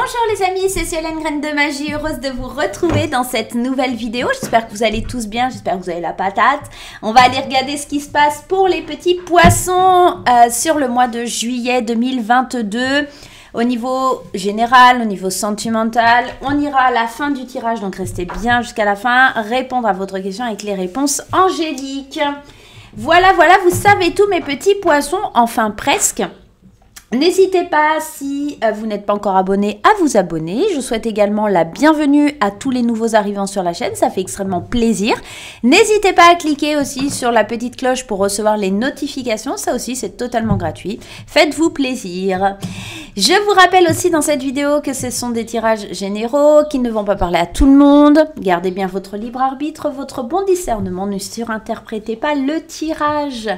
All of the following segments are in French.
Bonjour les amis, c'est Solène Graine de Magie, heureuse de vous retrouver dans cette nouvelle vidéo. J'espère que vous allez tous bien, j'espère que vous avez la patate. On va aller regarder ce qui se passe pour les petits poissons sur le mois de juillet 2022. Au niveau général, au niveau sentimental, on ira à la fin du tirage, donc restez bien jusqu'à la fin, répondre à votre question avec les réponses angéliques. Voilà, vous savez tout mes petits poissons, enfin presque. N'hésitez pas, si vous n'êtes pas encore abonné, à vous abonner. Je souhaite également la bienvenue à tous les nouveaux arrivants sur la chaîne, ça fait extrêmement plaisir. N'hésitez pas à cliquer aussi sur la petite cloche pour recevoir les notifications, ça aussi c'est totalement gratuit. Faites-vous plaisir. Je vous rappelle aussi dans cette vidéo que ce sont des tirages généraux qui ne vont pas parler à tout le monde. Gardez bien votre libre arbitre, votre bon discernement, ne surinterprétez pas le tirage.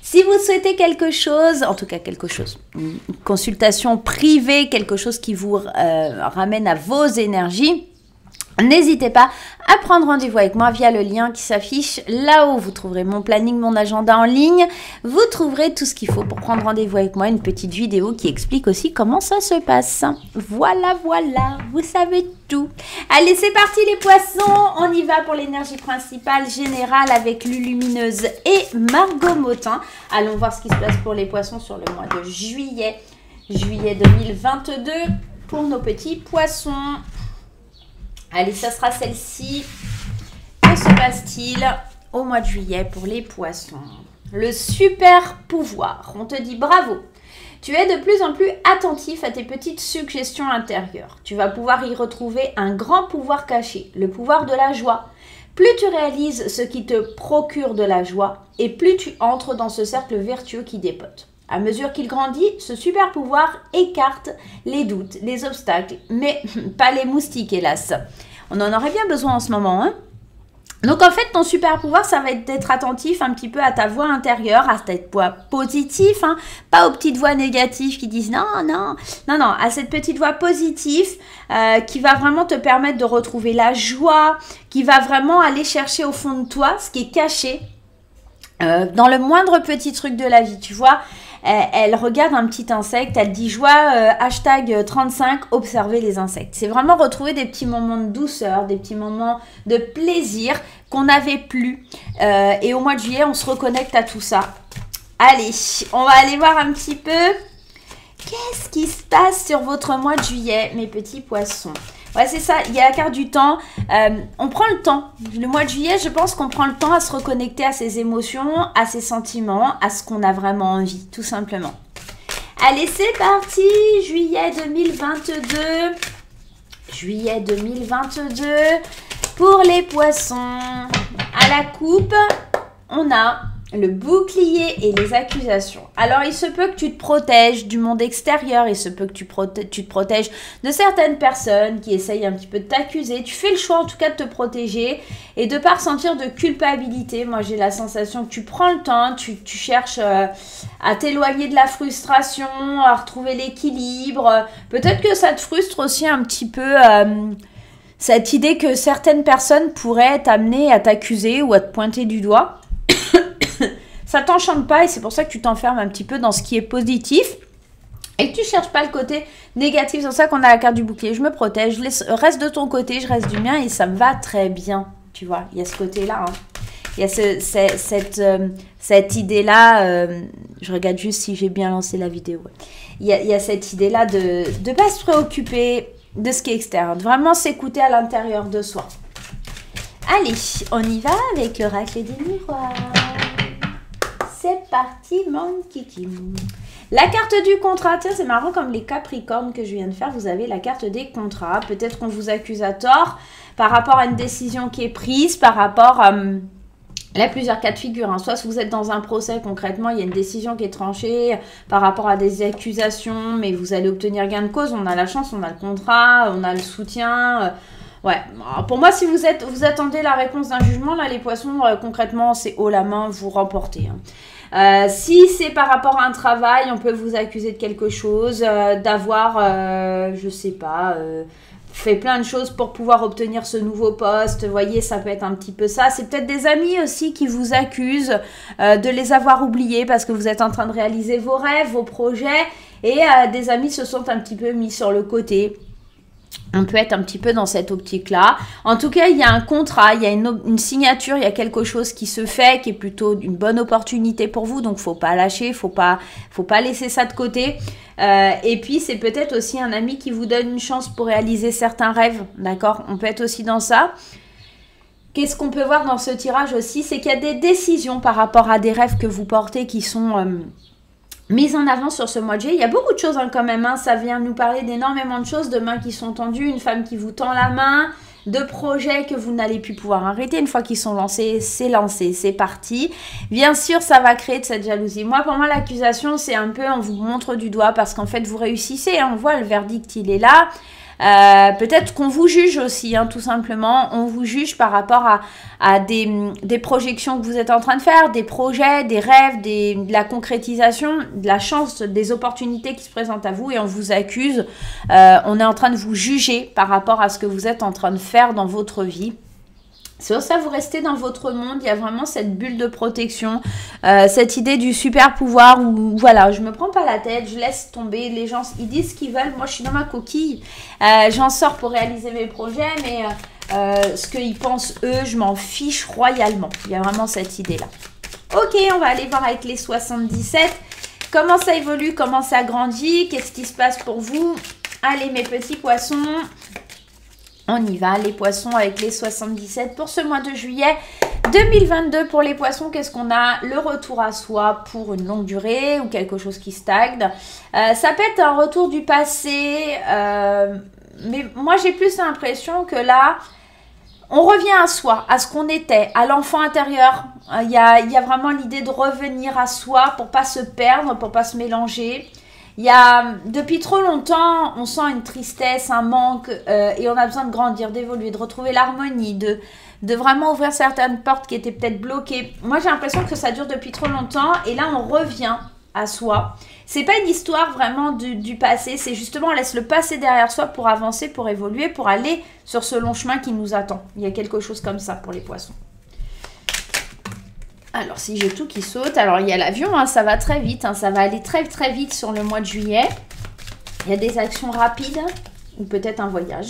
Si vous souhaitez quelque chose, en tout cas quelque chose, une consultation privée, quelque chose qui vous ramène à vos énergies, n'hésitez pas à prendre rendez-vous avec moi via le lien qui s'affiche là-haut. Vous trouverez mon planning, mon agenda en ligne. Vous trouverez tout ce qu'il faut pour prendre rendez-vous avec moi. Une petite vidéo qui explique aussi comment ça se passe. Voilà, vous savez tout. Allez, c'est parti les poissons. On y va pour l'énergie principale générale avec Lulumineuse et Margot Motin. Allons voir ce qui se passe pour les poissons sur le mois de juillet 2022 pour nos petits poissons. Allez, ça sera celle-ci. Que se passe-t-il au mois de juillet pour les poissons? Le super pouvoir. On te dit bravo. Tu es de plus en plus attentif à tes petites suggestions intérieures. Tu vas pouvoir y retrouver un grand pouvoir caché, le pouvoir de la joie. Plus tu réalises ce qui te procure de la joie, et plus tu entres dans ce cercle vertueux qui dépote. À mesure qu'il grandit, ce super pouvoir écarte les doutes, les obstacles, mais pas les moustiques, hélas. On en aurait bien besoin en ce moment, hein? Donc en fait, ton super pouvoir, ça va être d'être attentif un petit peu à ta voix intérieure, à cette voix positive, hein, pas aux petites voix négatives qui disent non, à cette petite voix positive qui va vraiment te permettre de retrouver la joie, qui va vraiment aller chercher au fond de toi ce qui est caché dans le moindre petit truc de la vie, tu vois. Elle regarde un petit insecte, elle dit joie, hashtag 35, observer les insectes. C'est vraiment retrouver des petits moments de douceur, des petits moments de plaisir qu'on n'avait plus. Et au mois de juillet, on se reconnecte à tout ça. Allez, on va aller voir un petit peu qu'est-ce qui se passe sur votre mois de juillet, mes petits poissons. Ouais, c'est ça, il y a la carte du temps. On prend le temps. Le mois de juillet, je pense qu'on prend le temps à se reconnecter à ses émotions, à ses sentiments, à ce qu'on a vraiment envie, tout simplement. Allez, c'est parti. Juillet 2022. Juillet 2022. Pour les poissons, à la coupe, on a le bouclier et les accusations. Alors, il se peut que tu te protèges du monde extérieur, il se peut que tu te protèges de certaines personnes qui essayent un petit peu de t'accuser. Tu fais le choix en tout cas de te protéger et de ne pas ressentir de culpabilité. Moi, j'ai la sensation que tu prends le temps, tu cherches à t'éloigner de la frustration, à retrouver l'équilibre. Peut-être que ça te frustre aussi un petit peu cette idée que certaines personnes pourraient t'amener à t'accuser ou à te pointer du doigt. Ça t'enchante pas et c'est pour ça que tu t'enfermes un petit peu dans ce qui est positif et que tu cherches pas le côté négatif. C'est pour ça qu'on a la carte du bouclier. Je me protège, je reste de ton côté, je reste du mien et ça me va très bien. Tu vois, il y a ce côté-là. Hein. Il y a cette idée-là. Je regarde juste si j'ai bien lancé la vidéo. Il y a cette idée-là de ne pas se préoccuper de ce qui est extérieur. De vraiment s'écouter à l'intérieur de soi. Allez, on y va avec l'oracle des miroirs. C'est parti, mon kiki. La carte du contrat. Tiens, c'est marrant comme les capricornes que je viens de faire. Vous avez la carte des contrats. Peut-être qu'on vous accuse à tort par rapport à une décision qui est prise, par rapport à... Il y a plusieurs cas de figure. Hein. Soit si vous êtes dans un procès, concrètement, il y a une décision qui est tranchée par rapport à des accusations, mais vous allez obtenir gain de cause. On a la chance, on a le contrat, on a le soutien... Ouais, pour moi, si vous attendez la réponse d'un jugement, là, les poissons, concrètement, c'est haut la main, vous remportez. Hein. Si c'est par rapport à un travail, on peut vous accuser de quelque chose, d'avoir, je sais pas, fait plein de choses pour pouvoir obtenir ce nouveau poste. Vous voyez, ça peut être un petit peu ça. C'est peut-être des amis aussi qui vous accusent de les avoir oubliés parce que vous êtes en train de réaliser vos rêves, vos projets, et des amis se sont un petit peu mis sur le côté. On peut être un petit peu dans cette optique-là. En tout cas, il y a un contrat, il y a une signature, il y a quelque chose qui se fait, qui est plutôt une bonne opportunité pour vous. Donc, faut pas lâcher, faut pas laisser ça de côté. Et puis, c'est peut-être aussi un ami qui vous donne une chance pour réaliser certains rêves. D'accord? On peut être aussi dans ça. Qu'est-ce qu'on peut voir dans ce tirage aussi? C'est qu'il y a des décisions par rapport à des rêves que vous portez qui sont... mise en avant sur ce mois de juillet. Il y a beaucoup de choses quand même. Ça vient nous parler d'énormément de choses, de mains qui sont tendues, une femme qui vous tend la main, de projets que vous n'allez plus pouvoir arrêter. Une fois qu'ils sont lancés, c'est parti. Bien sûr, ça va créer de cette jalousie. Moi, pour moi, l'accusation, c'est un peu on vous montre du doigt parce qu'en fait, vous réussissez. On voit le verdict, il est là. Peut-être qu'on vous juge aussi, tout simplement. On vous juge par rapport à des projections que vous êtes en train de faire, des projets, des rêves, de la concrétisation, de la chance, des opportunités qui se présentent à vous et on vous accuse. On est en train de vous juger par rapport à ce que vous êtes en train de faire dans votre vie. C'est pour ça vous restez dans votre monde, il y a vraiment cette bulle de protection, cette idée du super pouvoir où voilà, je me prends pas la tête, je laisse tomber, les gens ils disent ce qu'ils veulent, moi je suis dans ma coquille, j'en sors pour réaliser mes projets, mais ce qu'ils pensent eux, je m'en fiche royalement. Il y a vraiment cette idée-là. Ok, on va aller voir avec les 77, comment ça évolue, comment ça grandit, qu'est-ce qui se passe pour vous? Allez mes petits poissons. On y va, les poissons avec les 77 pour ce mois de juillet 2022. Pour les poissons, qu'est-ce qu'on a? Le retour à soi pour une longue durée ou quelque chose qui stagne. Ça peut être un retour du passé, mais moi j'ai plus l'impression que là, on revient à soi, à ce qu'on était, à l'enfant intérieur. Il y a vraiment l'idée de revenir à soi pour pas se perdre, pour pas se mélanger. Il y a, depuis trop longtemps, on sent une tristesse, un manque, et on a besoin de grandir, d'évoluer, de retrouver l'harmonie, de vraiment ouvrir certaines portes qui étaient peut-être bloquées. Moi, j'ai l'impression que ça dure depuis trop longtemps, et là, on revient à soi. C'est pas une histoire vraiment du passé, c'est justement, on laisse le passé derrière soi pour avancer, pour évoluer, pour aller sur ce long chemin qui nous attend. Il y a quelque chose comme ça pour les poissons. Alors, si j'ai tout qui saute, alors il y a l'avion, ça va très vite, ça va aller très très vite sur le mois de juillet. Il y a des actions rapides ou peut-être un voyage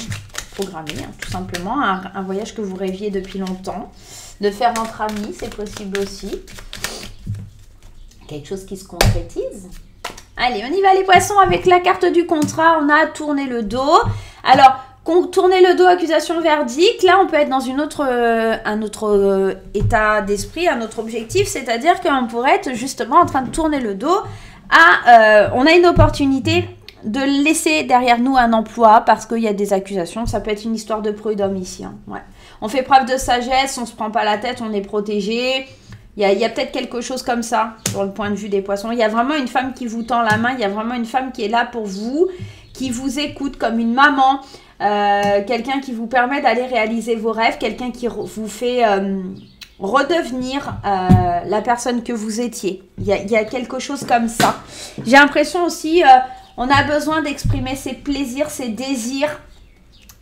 programmé, tout simplement, un voyage que vous rêviez depuis longtemps. De faire entre amis, c'est possible aussi. Quelque chose qui se concrétise. Allez, on y va les poissons avec la carte du contrat, on a tourné le dos. Alors, tourner le dos, accusation, verdict. Là, on peut être dans un autre état d'esprit, un autre objectif. C'est-à-dire qu'on pourrait être justement en train de tourner le dos à... on a une opportunité de laisser derrière nous un emploi parce qu'il y a des accusations. Ça peut être une histoire de prud'homme ici. Ouais. On fait preuve de sagesse, on ne se prend pas la tête, on est protégé. Il y a peut-être quelque chose comme ça sur le point de vue des poissons. Il y a vraiment une femme qui vous tend la main. Il y a vraiment une femme qui est là pour vous, qui vous écoute comme une maman. Quelqu'un qui vous permet d'aller réaliser vos rêves, quelqu'un qui vous fait redevenir la personne que vous étiez. Il y a quelque chose comme ça. J'ai l'impression aussi, on a besoin d'exprimer ses plaisirs, ses désirs.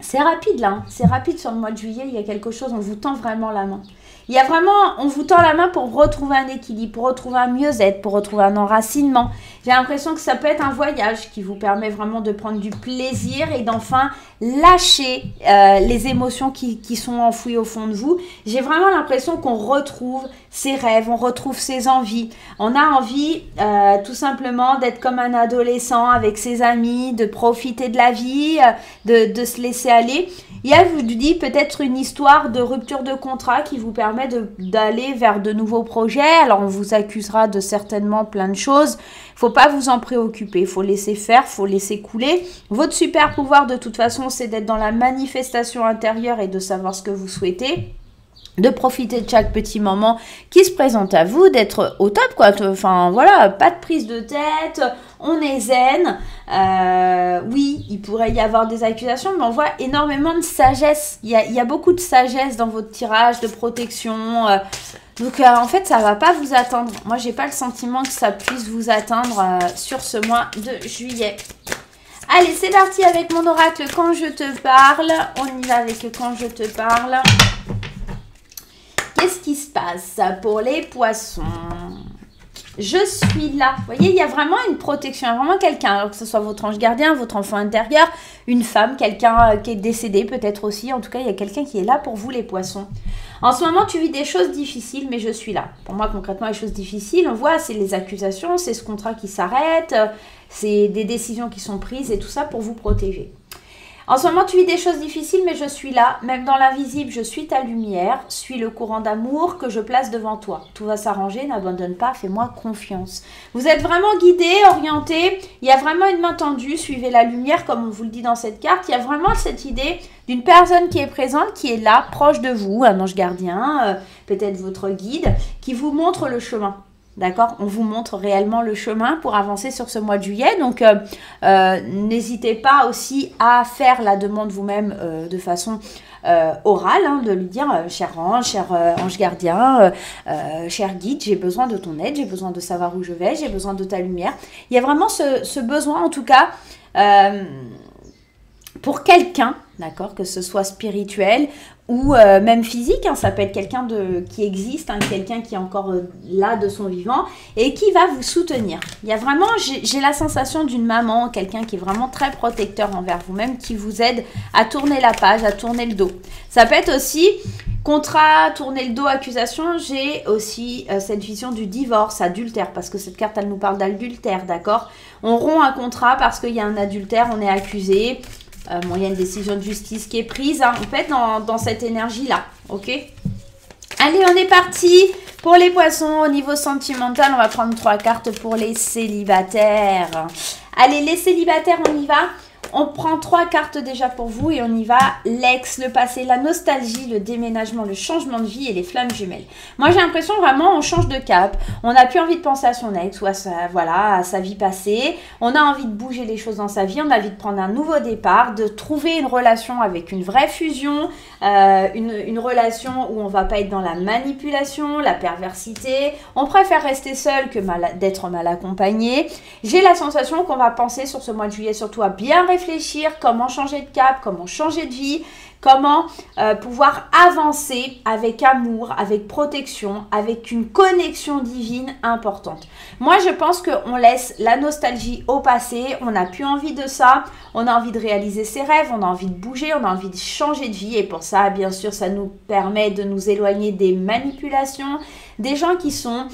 C'est rapide là, c'est rapide sur le mois de juillet, il y a quelque chose, on vous tend vraiment la main. Il y a vraiment, on vous tend la main pour retrouver un équilibre, pour retrouver un mieux-être, pour retrouver un enracinement. J'ai l'impression que ça peut être un voyage qui vous permet vraiment de prendre du plaisir et d'enfin lâcher les émotions qui sont enfouies au fond de vous. J'ai vraiment l'impression qu'on retrouve ses rêves, on retrouve ses envies. On a envie tout simplement d'être comme un adolescent avec ses amis, de profiter de la vie, de se laisser aller. Il y a, je vous dis, peut-être une histoire de rupture de contrat qui vous permet d'aller vers de nouveaux projets. Alors, on vous accusera de certainement plein de choses. Il ne faut pas vous en préoccuper. Il faut laisser faire, il faut laisser couler. Votre super pouvoir, de toute façon, c'est d'être dans la manifestation intérieure et de savoir ce que vous souhaitez. De profiter de chaque petit moment qui se présente à vous, d'être au top, quoi. Enfin, voilà, pas de prise de tête, on est zen. Oui, il pourrait y avoir des accusations, mais on voit énormément de sagesse. Il y a beaucoup de sagesse dans votre tirage, de protection. Donc, en fait, ça va pas vous atteindre. Moi, j'ai pas le sentiment que ça puisse vous atteindre sur ce mois de juillet. Allez, c'est parti avec mon oracle quand je te parle. On y va avec quand je te parle. Qu'est-ce qui se passe pour les poissons? Je suis là. Vous voyez, il y a vraiment une protection, il y a vraiment quelqu'un, alors que ce soit votre ange gardien, votre enfant intérieur, une femme, quelqu'un qui est décédé peut-être aussi. En tout cas, il y a quelqu'un qui est là pour vous, les poissons. En ce moment, tu vis des choses difficiles, mais je suis là. Pour moi, concrètement, les choses difficiles, on voit, c'est les accusations, c'est ce contrat qui s'arrête, c'est des décisions qui sont prises et tout ça pour vous protéger. En ce moment, tu vis des choses difficiles, mais je suis là. Même dans l'invisible, je suis ta lumière. Suis le courant d'amour que je place devant toi. Tout va s'arranger, n'abandonne pas, fais-moi confiance. Vous êtes vraiment guidé, orienté. Il y a vraiment une main tendue. Suivez la lumière, comme on vous le dit dans cette carte. Il y a vraiment cette idée d'une personne qui est présente, qui est là, proche de vous, un ange gardien, peut-être votre guide, qui vous montre le chemin. D'accord? On vous montre réellement le chemin pour avancer sur ce mois de juillet. Donc, n'hésitez pas aussi à faire la demande vous-même de façon orale, hein, de lui dire cher ange gardien, cher guide, j'ai besoin de ton aide, j'ai besoin de savoir où je vais, j'ai besoin de ta lumière. Il y a vraiment ce besoin, en tout cas, pour quelqu'un, d'accord, que ce soit spirituel ou même physique, hein, ça peut être quelqu'un qui existe, hein, quelqu'un qui est encore là de son vivant et qui va vous soutenir. Il y a vraiment, j'ai la sensation d'une maman, quelqu'un qui est vraiment très protecteur envers vous-même, qui vous aide à tourner la page, à tourner le dos. Ça peut être aussi contrat, tourner le dos, accusation. J'ai aussi cette vision du divorce, adultère, parce que cette carte, elle nous parle d'adultère, d'accord? On rompt un contrat parce qu'il y a un adultère, on est accusé. Bon, il y a une décision de justice qui est prise. Hein. On peut être dans cette énergie-là. Ok? Allez, on est parti pour les poissons. Au niveau sentimental, on va prendre 3 cartes pour les célibataires. Allez, les célibataires, on y va. On prend 3 cartes déjà pour vous et on y va. L'ex, le passé, la nostalgie, le déménagement, le changement de vie et les flammes jumelles. Moi, j'ai l'impression vraiment on change de cap. On n'a plus envie de penser à son ex ou à sa vie passée. On a envie de bouger les choses dans sa vie. On a envie de prendre un nouveau départ, de trouver une relation avec une vraie fusion, une relation où on ne va pas être dans la manipulation, la perversité. On préfère rester seul que d'être mal accompagné. J'ai la sensation qu'on va penser sur ce mois de juillet surtout à bien réfléchir, comment changer de cap, comment changer de vie, comment pouvoir avancer avec amour, avec protection, avec une connexion divine importante. Moi, je pense qu'on laisse la nostalgie au passé, on n'a plus envie de ça, on a envie de réaliser ses rêves, on a envie de bouger, on a envie de changer de vie et pour ça, bien sûr, ça nous permet de nous éloigner des manipulations, des gens qui sont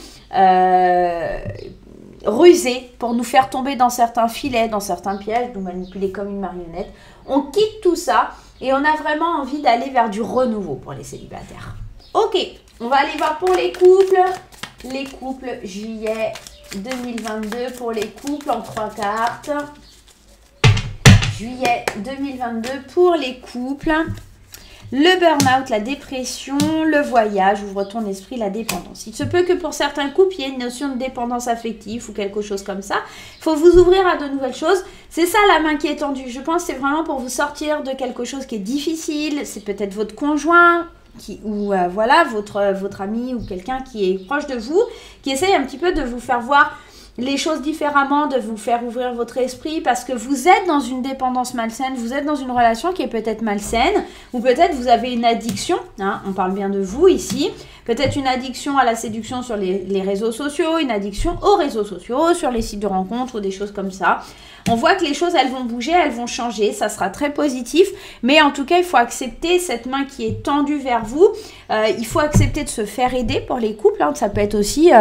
rusés pour nous faire tomber dans certains filets, dans certains pièges, nous manipuler comme une marionnette. On quitte tout ça et on a vraiment envie d'aller vers du renouveau pour les célibataires. Ok, on va aller voir pour les couples. Les couples, juillet 2022 pour les couples en 3 cartes. Juillet 2022 pour les couples. Le burn-out, la dépression, le voyage, ouvre ton esprit, la dépendance. Il se peut que pour certains couples, il y ait une notion de dépendance affective ou quelque chose comme ça. Il faut vous ouvrir à de nouvelles choses. C'est ça la main qui est tendue. Je pense que c'est vraiment pour vous sortir de quelque chose qui est difficile. C'est peut-être votre conjoint ou voilà, votre ami ou quelqu'un qui est proche de vous, qui essaye un petit peu de vous faire voir les choses différemment, de vous faire ouvrir votre esprit parce que vous êtes dans une dépendance malsaine, vous êtes dans une relation qui est peut-être malsaine ou peut-être vous avez une addiction, hein, on parle bien de vous ici, peut-être une addiction à la séduction sur les réseaux sociaux, une addiction aux réseaux sociaux, sur les sites de rencontres ou des choses comme ça. On voit que les choses, elles vont bouger, elles vont changer, ça sera très positif, mais en tout cas, il faut accepter cette main qui est tendue vers vous. Il faut accepter de se faire aider pour les couples, hein. Ça peut être aussi,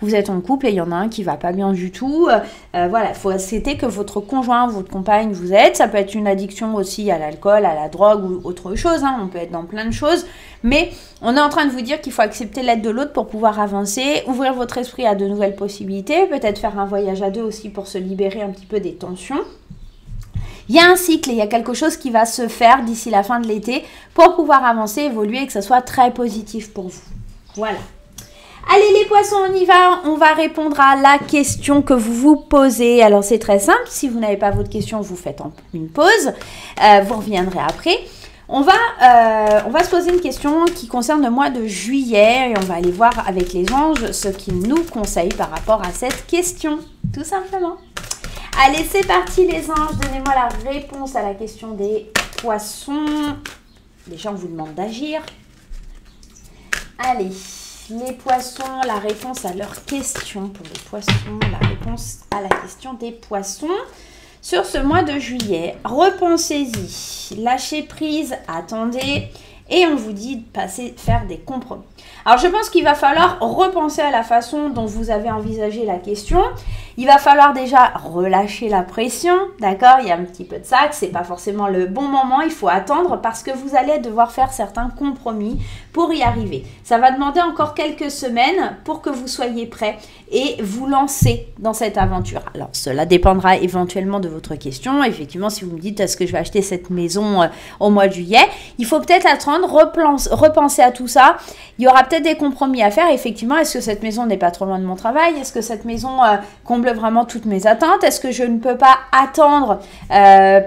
vous êtes en couple et il y en a un qui va pas bien du tout. Voilà, il faut accepter que votre conjoint, votre compagne vous aide. Ça peut être une addiction aussi à l'alcool, à la drogue ou autre chose, hein. On peut être dans plein de choses, mais on est en train de vous dire qu'il faut accepter l'aide de l'autre pour pouvoir avancer, ouvrir votre esprit à de nouvelles possibilités, peut-être faire un voyage à 2 aussi pour se libérer un petit peu des tensions. Il y a un cycle, il y a quelque chose qui va se faire d'ici la fin de l'été pour pouvoir avancer, évoluer et que ce soit très positif pour vous. Voilà. Allez les poissons, on y va. On va répondre à la question que vous vous posez. Alors c'est très simple, si vous n'avez pas votre question, vous faites une pause. Vous reviendrez après. On va se poser une question qui concerne le mois de juillet et on va aller voir avec les anges ce qu'ils nous conseillent par rapport à cette question, tout simplement. Allez, c'est parti les anges, donnez-moi la réponse à la question des poissons. Déjà, on vous demande d'agir. Allez, les poissons, la réponse à leur question pour les poissons, la réponse à la question des poissons. Sur ce mois de juillet, repensez-y, lâchez prise, attendez et on vous dit de faire des compromis. Alors je pense qu'il va falloir repenser à la façon dont vous avez envisagé la question. Il va falloir déjà relâcher la pression, d'accord? Il y a un petit peu de ça, que ce n'est pas forcément le bon moment, il faut attendre parce que vous allez devoir faire certains compromis pour y arriver. Ça va demander encore quelques semaines pour que vous soyez prêts et vous lancer dans cette aventure. Alors cela dépendra éventuellement de votre question. Effectivement, si vous me dites est-ce que je vais acheter cette maison au mois de juillet, il faut peut-être attendre, repenser à tout ça. Il y aura peut-être des compromis à faire. Effectivement, est-ce que cette maison n'est pas trop loin de mon travail? Est-ce que cette maison comble vraiment toutes mes attentes? Est-ce que je ne peux pas attendre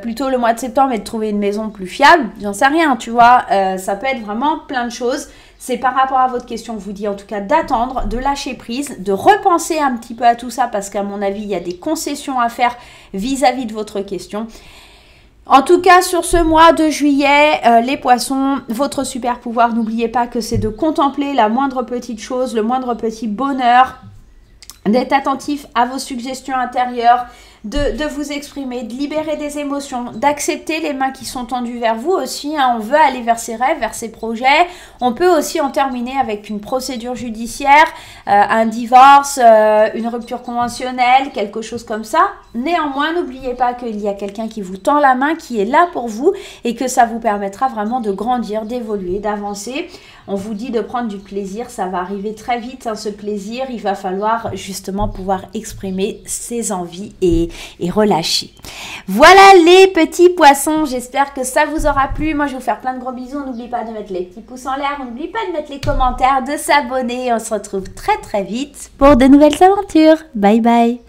plutôt le mois de septembre et de trouver une maison plus fiable? J'en sais rien, tu vois. Ça peut être vraiment plein de choses. C'est par rapport à votre question, je vous dis en tout cas d'attendre, de lâcher prise, de repenser un petit peu à tout ça parce qu'à mon avis, il y a des concessions à faire vis-à-vis de votre question. En tout cas, sur ce mois de juillet, les poissons, votre super pouvoir, n'oubliez pas que c'est de contempler la moindre petite chose, le moindre petit bonheur, d'être attentif à vos suggestions intérieures, de vous exprimer, de libérer des émotions, d'accepter les mains qui sont tendues vers vous aussi. Hein. On veut aller vers ses rêves, vers ses projets. On peut aussi en terminer avec une procédure judiciaire, un divorce, une rupture conventionnelle, quelque chose comme ça. Néanmoins, n'oubliez pas qu'il y a quelqu'un qui vous tend la main, qui est là pour vous et que ça vous permettra vraiment de grandir, d'évoluer, d'avancer. On vous dit de prendre du plaisir, ça va arriver très vite, hein, ce plaisir. Il va falloir justement pouvoir exprimer ses envies et relâcher. Voilà les petits poissons, j'espère que ça vous aura plu. Moi, je vais vous faire plein de gros bisous. N'oubliez pas de mettre les petits pouces en l'air, n'oubliez pas de mettre les commentaires, de s'abonner. On se retrouve très très vite pour de nouvelles aventures. Bye bye.